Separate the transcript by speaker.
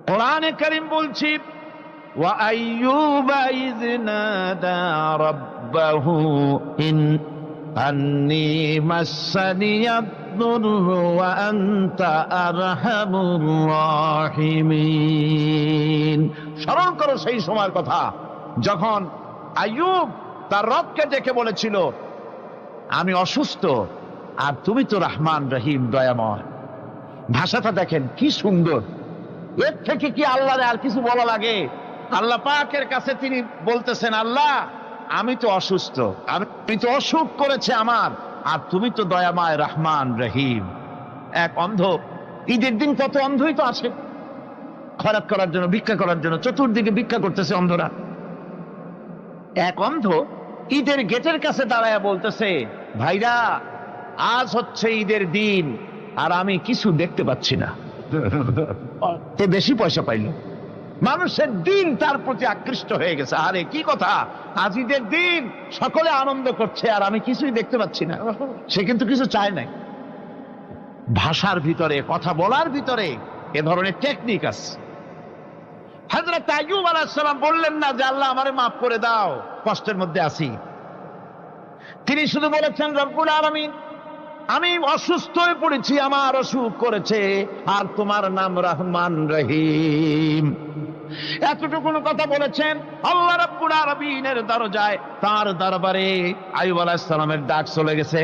Speaker 1: কোরআনে কারীম বলছি, ওয়া আইয়ুবা ইয নাদা রাব্বাহু আন্নী মাসসানিয়াদ দুররু ওয়া আনতা আরহামুর রাহিমিন। স্মরণ করো সেই সময়ের কথা যখন আইয়ুব তার রবকে ডেকে বলেছিল, আমি অসুস্থ আর তুমি তো রহমান রহিম, দয়াময়। ভাষাটা দেখেন কি সুন্দর। এর থেকে কি আল্লাহর আর কিছু বলা লাগে? আল্লাহ পাকের কাছে তিনি বলতেছেন, আল্লাহ আমি তো অসুস্থ, আমি তো অসুখ করেছে আমার, আর তুমি তো দয়াময় রহমান রহিম। এক অন্ধ, ঈদের দিন কত অন্ধই তো আছে খয়রাত করার জন্য, ভিক্ষা করার জন্য, চতুর্দিকে ভিক্ষা করতেছে অন্ধরা। এক অন্ধ ঈদের গেটের কাছে দাঁড়ায় বলতেছে, ভাইরা আজ হচ্ছে ঈদের দিন আর আমি কিছু দেখতে পাচ্ছি না। তে বেশি পয়সা পাইল, মানুষের দিন তার প্রতি আকৃষ্ট হয়ে গেছে। আরে কি কথা, আজ ঈদের দিন, সকলে আনন্দ করছে আর আমি কিছুই দেখতে পাচ্ছি না। সে কিন্তু কিছু চায় নাই। ভাষার ভিতরে, কথা বলার ভিতরে এ ধরনের টেকনিক আছে। হযরত আইয়ুব আলাইহিস সালাম বললেন না যে আল্লাহ আমারে মাফ করে দাও, কষ্টের মধ্যে আছি। তিনি শুধু বলেছেন, রব্বুল আলামিন আমি অসুস্থ হয়ে পড়েছি, আমার অসুখ করেছে, আর তোমার নাম রহমান রহিম। এতটুকু কথা বলেছেন। আল্লাহ রাব্বুল আলামিনের দরজায়, তার দরবারে আইয়ুব আলাইহিস সালামের ডাক চলে গেছে।